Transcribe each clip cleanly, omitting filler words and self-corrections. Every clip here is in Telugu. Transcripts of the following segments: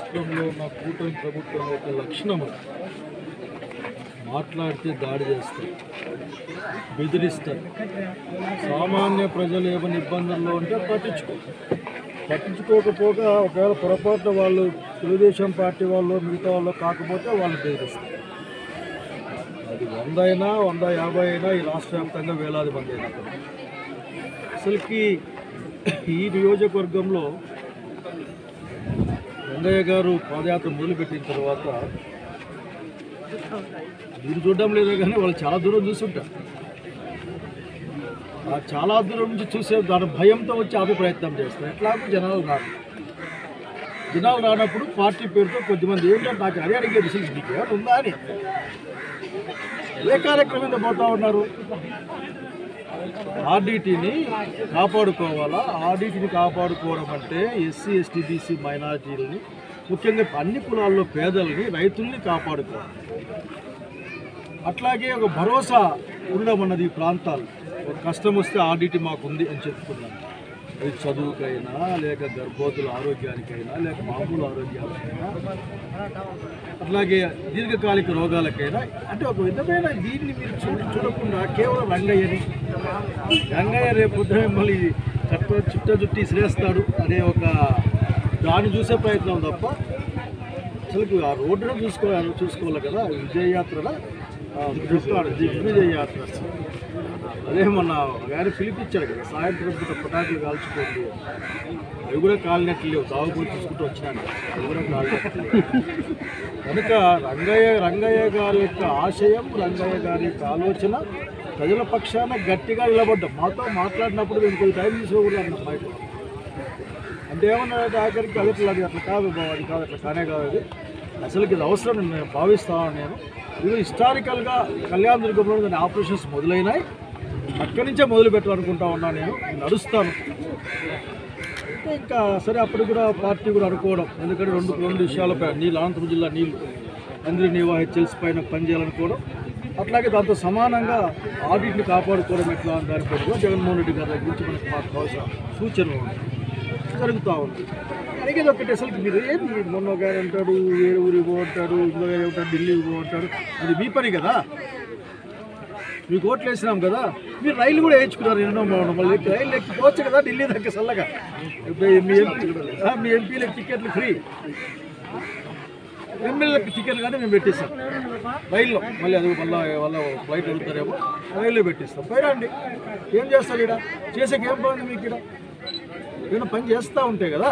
రాష్ట్రంలో ఉన్న కూటమి ప్రభుత్వం యొక్క లక్షణం మాట్లాడితే దాడి చేస్తారు, బెదిరిస్తారు. సామాన్య ప్రజలు ఏమైనా ఇబ్బందుల్లో ఉంటే పట్టించుకోకపోగా ఒకవేళ పొరపాటున వాళ్ళు తెలుగుదేశం పార్టీ వాళ్ళు మిగతా వాళ్ళు కాకపోతే వాళ్ళు బెదిరిస్తారు. అది 100 అయినా 150 అయినా ఈ రాష్ట్ర వ్యాప్తంగా వేలాది మంది అయినా అసలుకి ఈ నియోజకవర్గంలో రంగయ్య గారు పాదయాత్ర మొదలుపెట్టిన తర్వాత మీరు చూడడం లేదో కానీ వాళ్ళు చాలా దూరం చూస్తుంటారు. చాలా దూరం నుంచి చూసే దాని భయంతో వచ్చి ఆపే ప్రయత్నం చేస్తారు. ఎట్లాగో జనాలు రానప్పుడు పార్టీ పేరుతో కొద్దిమంది ఏంటంటే నాకు అదే అడిగే రిసల్ట్ మీకు ఏమైనా ఉందా అని ఏ కార్యక్రమం మీద పోతా ఉన్నారు. ఆర్డీటీని కాపాడుకోవాలా, ఆర్డీటీని కాపాడుకోవడం అంటే ఎస్సీ ఎస్టీ బీసీ మైనారిటీలని ముఖ్యంగా అన్ని కులాల్లో పేదల్ని రైతుల్ని కాపాడుకోవాలి. అట్లాగే ఒక భరోసా ఉండడం అన్నది ఈ ప్రాంతాలు ఒక కష్టం వస్తే ఆర్డీటీ మాకుంది అని చెప్పుకున్నాను. అది చదువుకైనా లేక గర్భవతుల ఆరోగ్యానికైనా లేక మామూలు ఆరోగ్యాలకైనా అట్లాగే దీర్ఘకాలిక రోగాలకైనా అంటే ఒక విధమైన దీన్ని మీరు చూడకుండా కేవలం రంగయ్య రేపు పొద్దున మిమ్మల్ని చుట్టి శ్రేస్తాడు అనే ఒక దాన్ని చూసే ప్రయత్నం తప్ప అసలు ఆ రోడ్డును చూసుకోవాలి కదా. విజయయాత్రలో విజయయాత్ర అదే మొన్న గారి పిలిపించాడు కదా, సాయంత్రం పూట పటాకులు కాల్చుకోండి, అవి కూడా కాలినట్లు లేవు, తాగుబోతు చూసుకుంటూ వచ్చినాను, అవి కూడా కాలినట్లు. కనుక రంగయ్య గారి యొక్క ఆశయం, రంగయ్య గారి యొక్క ఆలోచన ప్రజల పక్షాన గట్టిగా నిలబడ్డాం. మాతో మాట్లాడినప్పుడు మేము కొంచెం టైం తీసుకోకూడదు బయట అంటే ఏమన్నా ఆఖరికి అట్లా కాదు బాబు, అది కాదు, అట్లా కానే కాదు, అది అసలుకి ఇది అవసరం నేను భావిస్తాను. నేను ఇది హిస్టారికల్గా కళ్యాణదుర్గంలో దాని ఆపరేషన్స్ మొదలైనాయి, అక్కడి నుంచే మొదలు పెట్టాలనుకుంటా ఉన్నాను. నేను నడుస్తాను ఇంకా సరే. అప్పుడు కూడా పార్టీ కూడా అనుకోవడం, ఎందుకంటే రెండు విషయాలపై అనంతపురం జిల్లా అందరి నీవా హెచ్ఎల్స్ పైన పనిచేయాలనుకోవడం, అట్లాగే దాంతో సమానంగా ఆడిట్ని కాపాడుకోవడం ఎట్లా అని దానిపై కూడా జగన్మోహన్ రెడ్డి గారి దగ్గర నుంచి మనకు మాకు కావాల్సిన సూచనలు జరుగుతూ ఉంది. అడిగేది ఒకటి, అసలు మీరు ఏంటి మొన్న గారు అంటాడు వేరే ఊరికి పోంటాడు, ఇంకో గారు ఉంటాడు ఢిల్లీకి పోంటాడు, అది మీ పని కదా, మీకు ఓట్లు వేసినాం కదా, మీరు రైలు కూడా వేయించుకున్నారు. ఎన్నో మళ్ళీ రైలు ఎక్కిపోవచ్చు కదా ఢిల్లీ దగ్గర చల్లగా. మీ ఎంపీలకు టికెట్లు ఫ్రీ, ఎమ్మెల్యేలకు టికెట్లు కానీ మేము పెట్టిస్తాం రైల్లో. మళ్ళీ అది మళ్ళీ ఫ్లైట్ వెళ్తారేమో, రైల్లో పెట్టిస్తాం. పోయిరండి, ఏం చేస్తారు ఇక్కడ, చేసేకి ఏం బాగుంది మీకు ఇక్కడ, ఏమైనా పని చేస్తూ ఉంటాయి కదా.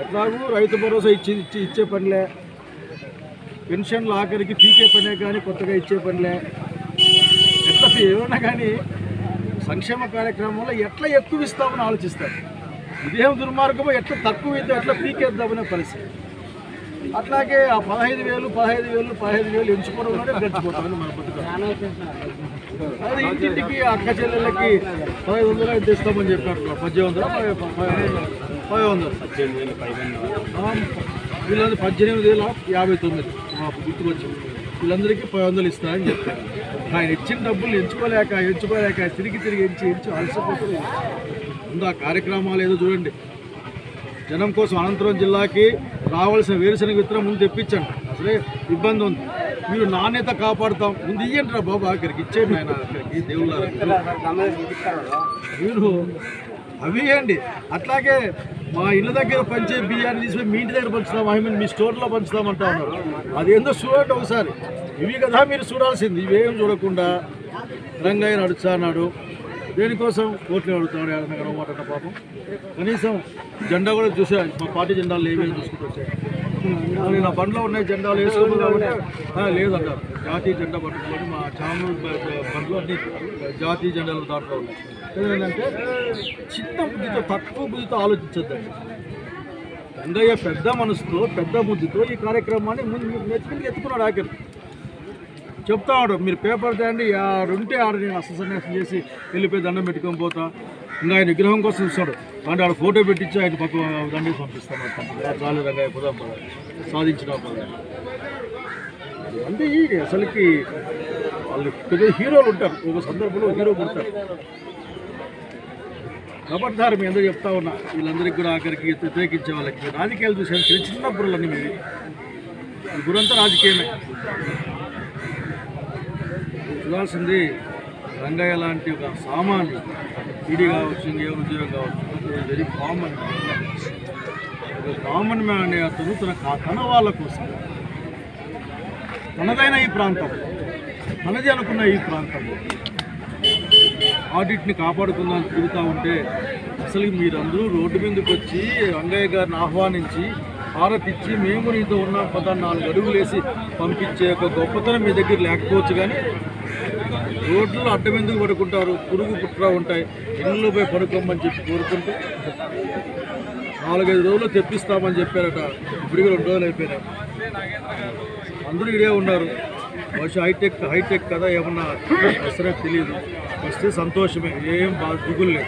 ఎట్లాగూ రైతు భరోసా ఇచ్చే పనిలే, పెన్షన్లు ఆఖరికి పీకే పనే కానీ కొత్తగా ఇచ్చే పనిలే, ఎట్లా ఏమైనా కానీ సంక్షేమ కార్యక్రమంలో ఎట్లా ఎక్కువ ఇస్తామని ఆలోచిస్తారు. ఇదేం దుర్మార్గమో, ఎట్లా తక్కువ ఇద్దాం, ఎట్లా పీకేద్దామనే పరిస్థితి. అట్లాగే ఆ 15,000 ఎంచుకోవడంలోనే గడిచిపోతామని మన బతుకు. అది ఇంటింటికి అక్క చెల్లెళ్ళకి 1500 తెస్తామని చెప్పారు. 1800 వీళ్ళందరూ 18,059 మాకు గుర్తుకొచ్చింది. వీళ్ళందరికీ 500 ఇస్తారని చెప్పారు. ఆయన ఇచ్చిన డబ్బులు ఎంచుకోలేక తిరిగి ఎంచి అలసిపోతుంది. ముందు ఆ కార్యక్రమాలు ఏదో చూడండి. జనం కోసం అనంతపురం జిల్లాకి రావాల్సిన వేరుశనగ విత్తనం ముందు తెప్పించండి, అసలే ఇబ్బంది ఉంది. మీరు నాణ్యత కాపాడుతాం, ముందు ఇయ్యండి రా బాబా, అక్కడికి ఇచ్చేయండి ఆయన, అక్కడికి దేవుళ్ళ మీరు అవి ఇవ్వండి. అట్లాగే మా ఇళ్ళ దగ్గర పంచే బియ్యాన్ని తీసుకుని మీ ఇంటి దగ్గర పంచుతాం, మీ స్టోర్లో పంచుతామంటా ఉన్నారు. అదేందో చూడండి ఒకసారి. ఇవి కదా మీరు చూడాల్సింది, ఇవేం చూడకుండా రంగయ్య నడుచా అన్నాడు. దేనికోసం ఓట్లు అడుగుతాడు అనమాట పాపం. కనీసం జెండా కూడా చూసా, మా పార్టీ జెండాలు ఏమేమి చూసుకుంటూ వచ్చాయి. నా బండ్లో ఉన్నాయి జెండాలు వేసుకున్నాం కాబట్టి లేదంటారు. జాతీయ జెండా పట్టుకొని మా చామూరు బండ్లు అన్ని జాతీయ జెండాలు దాంట్లో ఉన్నాయి. ఏంటంటే చిన్న బుద్ధితో, తక్కువ బుద్ధితో ఆలోచించద్దండి. రంగయ్య పెద్ద మనసుతో, పెద్ద బుద్ధితో ఈ కార్యక్రమాన్ని ముందు ఎత్తుకున్నాడు. ఆఖరి చెప్తా ఉంటాడు, మీరు పేపర్ తేండి, ఆడుంటే ఆడ నేను అసన్యాసం చేసి వెళ్ళిపోయి దండం పెట్టుకొని పోతా. ఇంకా ఆయన విగ్రహం కోసం ఇస్తాడు అంటే ఆడ ఫోటో పెట్టించి ఆయన పక్క దండేసి పంపిస్తాను. చాలు రంగయ్య పోదాం పద, సాధించిన పద అంటే. అసలుకి వాళ్ళు పెద్ద హీరోలు ఉంటారు, ఒక సందర్భంలో హీరో పుడతారు. ఖబర్దారు మీ అందరూ చెప్తా ఉన్నా, వీళ్ళందరికీ కూడా ఆఖరికి వ్యతిరేకించే వాళ్ళకి రాజకీయాలు చూసాను చిన్న చిన్న బుర్రలన్నీ మీవి, ఈ బుర్రంతా రాజకీయమే. చూడాల్సింది రంగయ్య లాంటి ఒక సామాన్య ఈడీ కావచ్చు, ఇంకేమైనా ఉద్యోగం కావచ్చు, వెరీ కామన్ ఒక కామన్ మ్యాన్ అనే అతను తన వాళ్ళ కోసం తనదైన ఈ ప్రాంతం, తనది అనుకున్న ఈ ప్రాంతంలో ఆడిట్ని కాపాడుకుందామని తిరుగుతూ ఉంటే అసలు మీరందరూ రోడ్డు మీదకి వచ్చి రంగయ్య గారిని ఆహ్వానించి హారతిచ్చి మేము నీతో ఉన్న 14 అడుగులు వేసి పంపించే ఒక గొప్పతనం మీ దగ్గర లేకపోవచ్చు. కానీ రోడ్లలో అడ్డం ఎందుకు పడుకుంటారు, పురుగు పుట్రా ఉంటాయి, ఇళ్ళలో పోయి పడుకోమని చెప్పి కోరుకుంటూ 4-5 రోజులు తెప్పిస్తామని చెప్పారట. ఇప్పటికీ 2 రోజులు అయిపోయినాయి. అందరూ ఇడే ఉన్నారు. బహుశా హైటెక్ కదా ఏమన్నా వస్తారో తెలియదు. వస్తే సంతోషమే, ఏం బాగా దిగులు లేదు.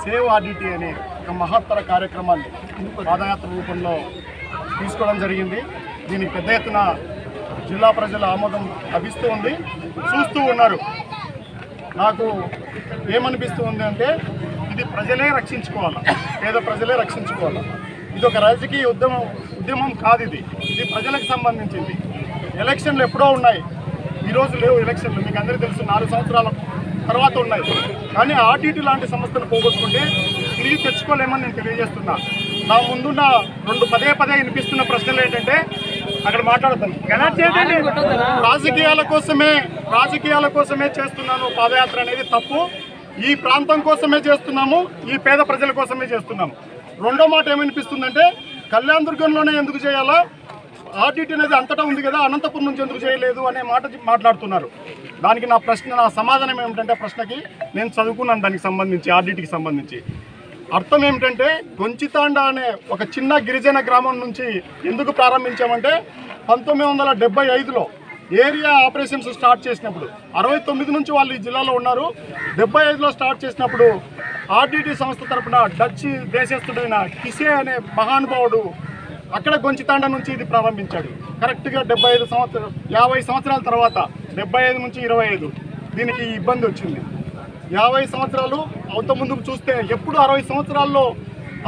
సేవ్ ఆర్డిటీ అనే ఒక మహత్తర కార్యక్రమాన్ని పాదయాత్ర రూపంలో తీసుకోవడం జరిగింది. దీనికి పెద్ద ఎత్తున జిల్లా ప్రజల ఆమోదం లభిస్తూ ఉంది, చూస్తూ ఉన్నారు. నాకు ఏమనిపిస్తూ ఉంది అంటే ఇది ప్రజలే రక్షించుకోవాలా, పేద ప్రజలే రక్షించుకోవాలా. ఇది ఒక రాజకీయ ఉద్యమం కాదు, ఇది ప్రజలకు సంబంధించింది. ఎలక్షన్లు ఎప్పుడో ఉన్నాయి, ఈరోజు లేవు ఎలక్షన్లు. మీకు అందరికీ తెలుసు, 4 సంవత్సరాల తర్వాత ఉన్నాయి. కానీ ఆర్డిటీ లాంటి సంస్థను పోగొట్టుకుంటే తిరిగి తెచ్చుకోలేమని నేను తెలియజేస్తున్నా. నా ముందున్న 2 పదే వినిపిస్తున్న ప్రశ్నలు ఏంటంటే అక్కడ మాట్లాడతాను. రాజకీయాల కోసమే చేస్తున్నాను పాదయాత్ర అనేది తప్పు. ఈ ప్రాంతం కోసమే చేస్తున్నాము, ఈ పేద ప్రజల కోసమే చేస్తున్నాము. రెండో మాట ఏమనిపిస్తుందంటే కళ్యాణదుర్గంలోనే ఎందుకు చేయాలా, ఆర్డిటీ అనేది అంతటా ఉంది కదా, అనంతపురం నుంచి ఎందుకు చేయలేదు అనే మాట మాట్లాడుతున్నారు. దానికి నా సమాధానం ఏమిటంటే, ప్రశ్నకి నేను చదువుకున్నాను దానికి సంబంధించి, ఆర్డిటీకి సంబంధించి. అర్థం ఏమిటంటే గొంచితాండ అనే ఒక చిన్న గిరిజన గ్రామం నుంచి ఎందుకు ప్రారంభించామంటే 1975లో ఏరియా ఆపరేషన్స్ స్టార్ట్ చేసినప్పుడు, 69 నుంచి వాళ్ళు ఈ జిల్లాలో ఉన్నారు. 75లో స్టార్ట్ చేసినప్పుడు ఆర్డిటీ సంస్థ తరఫున డచ్ దేశస్థుడైన కిసే అనే మహానుభావుడు అక్కడ గొంచితాండ నుంచి ఇది ప్రారంభించాడు. కరెక్ట్గా 50 సంవత్సరాల తర్వాత 75 నుంచి 25 దీనికి ఇబ్బంది వచ్చింది. 50 సంవత్సరాలు అవుత ముందుకు చూస్తే ఎప్పుడు 60 సంవత్సరాల్లో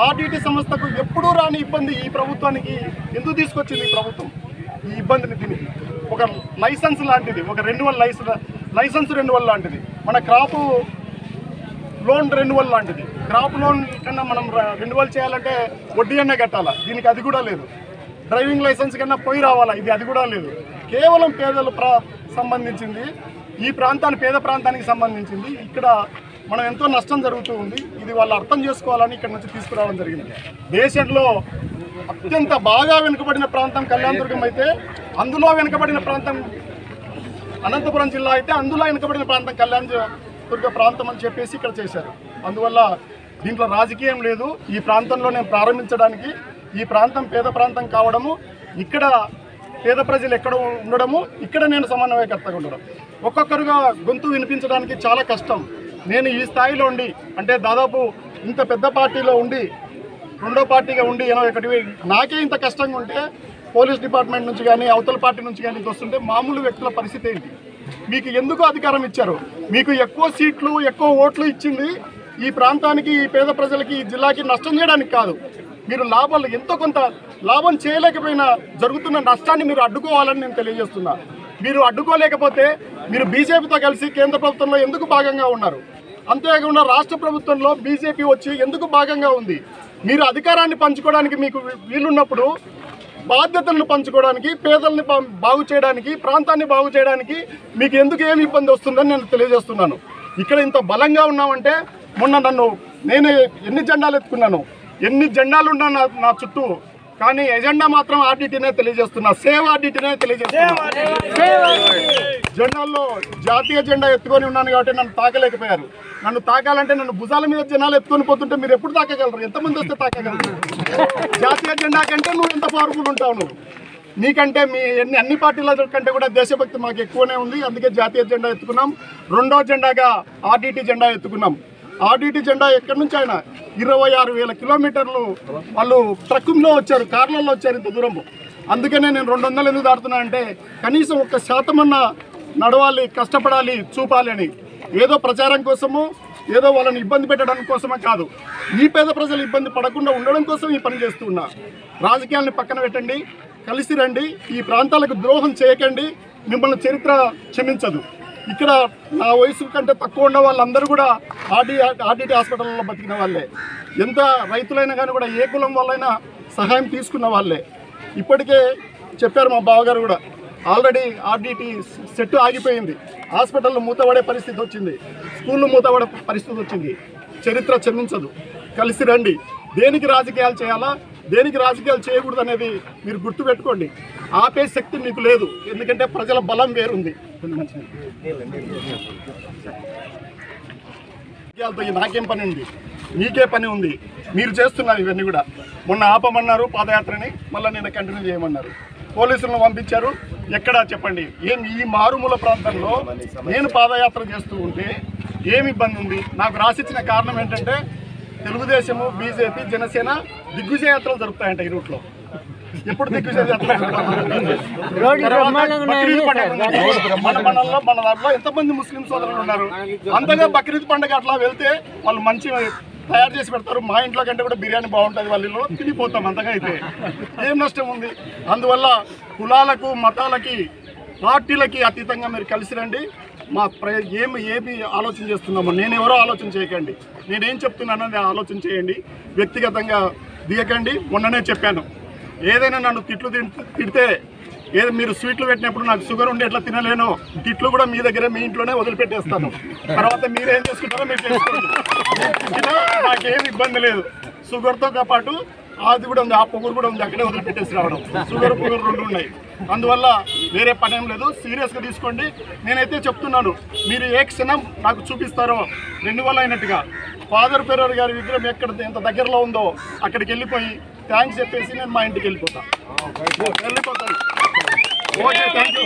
ఆర్డిటీ సంస్థకు ఎప్పుడూ రాని ఇబ్బంది ఈ ప్రభుత్వానికి ఎందుకు తీసుకొచ్చింది ఈ ప్రభుత్వం ఈ ఇబ్బందిని? దీనికి ఒక లైసెన్స్ లాంటిది, ఒక లైసెన్స్ రెన్యువల్ లాంటిది, మన క్రాప్ లోన్ రెన్యువల్ లాంటిది. క్రాప్ లోన్ కన్నా మనం రెన్యువల్ చేయాలంటే వడ్డీ అనే కట్టాలా, దీనికి అది కూడా లేదు. డ్రైవింగ్ లైసెన్స్ కన్నా పోయి రావాలా, అది కూడా లేదు. కేవలం పేదలు సంబంధించింది, ఈ పేద ప్రాంతానికి సంబంధించింది. ఇక్కడ మనం ఎంతో నష్టం జరుగుతూ ఉంది. ఇది వాళ్ళు అర్థం చేసుకోవాలని ఇక్కడ నుంచి తీసుకురావడం జరిగింది. దేశంలో అత్యంత బాగా వెనుకబడిన ప్రాంతం కళ్యాణదుర్గం అయితే, అందులో వెనుకబడిన ప్రాంతం అనంతపురం జిల్లా అయితే, అందులో వెనుకబడిన ప్రాంతం కళ్యాణదుర్గ ప్రాంతం అని చెప్పేసి ఇక్కడ చేశారు. అందువల్ల దీంట్లో రాజకీయం లేదు. ఈ ప్రాంతంలో నేను ప్రారంభించడానికి, ఈ ప్రాంతం పేద ప్రాంతం కావడము, ఇక్కడ పేద ప్రజలు ఎక్కడ ఉండడము, ఇక్కడ నేను సమన్వయకర్తగా ఉండడం, ఒక్కొక్కరుగా గొంతు వినిపించడానికి చాలా కష్టం. నేను ఈ స్థాయిలో ఉండి, అంటే దాదాపు ఇంత పెద్ద పార్టీలో ఉండి, రెండో పార్టీగా ఉండి 81 నాకే ఇంత కష్టంగా ఉంటే, పోలీస్ డిపార్ట్మెంట్ నుంచి కానీ అవతల పార్టీ నుంచి కానీ వస్తుంటే మామూలు వ్యక్తుల పరిస్థితి ఏంటి? మీకు ఎందుకు అధికారం ఇచ్చారు? మీకు ఎక్కువ సీట్లు ఎక్కువ ఓట్లు ఇచ్చింది ఈ ప్రాంతానికి, ఈ పేద ప్రజలకి, ఈ జిల్లాకి నష్టం చేయడానికి కాదు. మీరు లాభాలు ఎంతో కొంత లాభం చేయలేకపోయినా జరుగుతున్న నష్టాన్ని మీరు అడ్డుకోవాలని నేను తెలియజేస్తున్నా. మీరు అడ్డుకోలేకపోతే మీరు బీజేపీతో కలిసి కేంద్ర ప్రభుత్వంలో ఎందుకు భాగంగా ఉన్నారు? అంతేకాకుండా రాష్ట్ర ప్రభుత్వంలో బీజేపీ వచ్చి ఎందుకు భాగంగా ఉంది? మీరు అధికారాన్ని పంచుకోవడానికి మీకు వీలున్నప్పుడు బాధ్యతలను పంచుకోవడానికి, పేదల్ని బాగు చేయడానికి, ప్రాంతాన్ని బాగు చేయడానికి మీకు ఎందుకు ఏమి ఇబ్బంది వస్తుందని నేను తెలియజేస్తున్నాను. ఇక్కడ ఇంత బలంగా ఉన్నామంటే, మొన్న నేను ఎన్ని జెండాలు ఎత్తుకున్నాను, ఎన్ని జెండాలు ఉన్నా నా చుట్టూ, కానీ ఎజెండా మాత్రం ఆర్డిటీనే తెలియజేస్తున్నా, సేవ్ ఆర్డిటీనే తెలియజేస్తున్నా. జెండాల్లో జాతీయ జెండా ఎత్తుకొని ఉన్నాను కాబట్టి నన్ను తాకలేకపోయారు. నన్ను తాకాలంటే నన్ను భుజాల మీద జనాలు ఎత్తుకొని పోతుంటే మీరు ఎప్పుడు తాకగలరు? ఎంతమంది వస్తే తాకగలరు? జాతీయ జెండా కంటే నువ్వు ఎంత పవర్ఫుల్ ఉంటావు? నువ్వు నీకంటే అన్ని పార్టీల కంటే కూడా దేశభక్తి మాకు ఎక్కువనే ఉంది. అందుకే జాతీయ జెండా ఎత్తుకున్నాం. రెండో జెండాగా ఆర్డిటీ జెండా ఎత్తుకున్నాం. ఆర్డిటీ జెండా ఎక్కడి నుంచి అయినా 26,000 కిలోమీటర్లు వాళ్ళు ట్రక్కింగ్లో వచ్చారు, కార్లలో వచ్చారు ఇంత దూరము. అందుకనే నేను 200 ఎందుకు దాటుతున్నా అంటే, కనీసం 1% నడవాలి, కష్టపడాలి, చూపాలి అని. ఏదో ప్రచారం కోసము ఏదో వాళ్ళని ఇబ్బంది పెట్టడం కోసమే కాదు, ఈ పేద ప్రజలు ఇబ్బంది పడకుండా ఉండడం కోసం ఈ పని చేస్తూ ఉన్నా. రాజకీయాలను పక్కన పెట్టండి, కలిసి రండి, ఈ ప్రాంతాలకు ద్రోహం చేయకండి, మిమ్మల్ని చరిత్ర క్షమించదు. ఇక్కడ నా వయసు కంటే తక్కువ ఉన్న వాళ్ళందరూ కూడా ఆర్డిటి హాస్పిటల్లో బతికిన వాళ్ళే. ఎంత రైతులైనా కానీ కూడా ఏ కులం వాళ్ళైనా సహాయం తీసుకున్న వాళ్ళే. ఇప్పటికే చెప్పారు మా బావగారు కూడా, ఆల్రెడీ ఆర్డిటి సెట్ ఆగిపోయింది, హాస్పిటల్లో మూతపడే పరిస్థితి వచ్చింది, స్కూళ్ళు మూతపడే పరిస్థితి వచ్చింది. చరిత్ర క్షమించదు, కలిసి రండి. దేనికి రాజకీయాలు చేయాలా, దేనికి రాజకీయాలు చేయకూడదు అనేది మీరు గుర్తుపెట్టుకోండి. ఆపే శక్తి మీకు లేదు, ఎందుకంటే ప్రజల బలం వేరుంది. నాకేం పని ఉంది, మీకే పని ఉంది, మీరు చేస్తున్నారు ఇవన్నీ కూడా. మొన్న ఆపమన్నారు పాదయాత్రని, మళ్ళీ నేను కంటిన్యూ చేయమన్నారు. పోలీసులను పంపించారు. ఎక్కడా చెప్పండి, ఏం ఈ మారుమూల ప్రాంతంలో నేను పాదయాత్ర చేస్తూ ఉంటే ఏమి ఇబ్బంది ఉంది? నాకు రాసిచ్చిన కారణం ఏంటంటే తెలుగుదేశము, బీజేపీ, జనసేన దిగ్విజయ యాత్రలు జరుపుతాయంట ఈ రూట్లో. ఎప్పుడు దిగ్విజయ యాత్ర? మన మండలంలో మన దాంట్లో ఎంతమంది ముస్లిం సోదరులు ఉన్నారు? అంతగా బక్రీద్ పండుగ అట్లా వెళ్తే వాళ్ళు మంచి తయారు చేసి పెడతారు. మా ఇంట్లో కంటే కూడా బిర్యానీ బాగుంటుంది, వాళ్ళలో తినిపోతాం. అంతగా అయితే ఏం నష్టం ఉంది? అందువల్ల కులాలకు, మతాలకి, పార్టీలకి అతీతంగా మీరు కలిసి రండి. మా ఏమి ఆలోచన చేస్తున్నామో నేనెవరో ఆలోచన చేయకండి, నేనేం చెప్తున్నానని ఆలోచన చేయండి. వ్యక్తిగతంగా దిగకండి. మొన్ననే చెప్పాను, ఏదైనా నన్ను తిడితే ఏదో మీరు స్వీట్లు పెట్టినప్పుడు నాకు షుగర్ ఉండి ఎట్లా తినలేను, తిట్లు కూడా మీ దగ్గర మీ ఇంట్లోనే వదిలిపెట్టేస్తాను. తర్వాత మీరేం చేసుకుంటారో మీరు చేసుకోండి. నాకేం ఇబ్బంది లేదు. షుగర్తో పాటు అది కూడా ఉంది, ఆ పొగురు కూడా ఉంది, అక్కడే వదిలిపెట్టేసి రావడం. షుగర్ పొగురు రెండు ఉన్నాయి. అందువల్ల వేరే పని ఏం లేదు, సీరియస్గా తీసుకోండి. నేనైతే చెప్తున్నాను, మీరు ఏ క్షణం నాకు చూపిస్తారో రెన్యువల్ అయినట్టుగా ఫాదర్ ఫెర్రర్ గారి విగ్రహం ఎక్కడ ఎంత దగ్గరలో ఉందో అక్కడికి వెళ్ళిపోయి థ్యాంక్స్ చెప్పేసి నేను మా ఇంటికి వెళ్ళిపోతాను. Okay, thank you.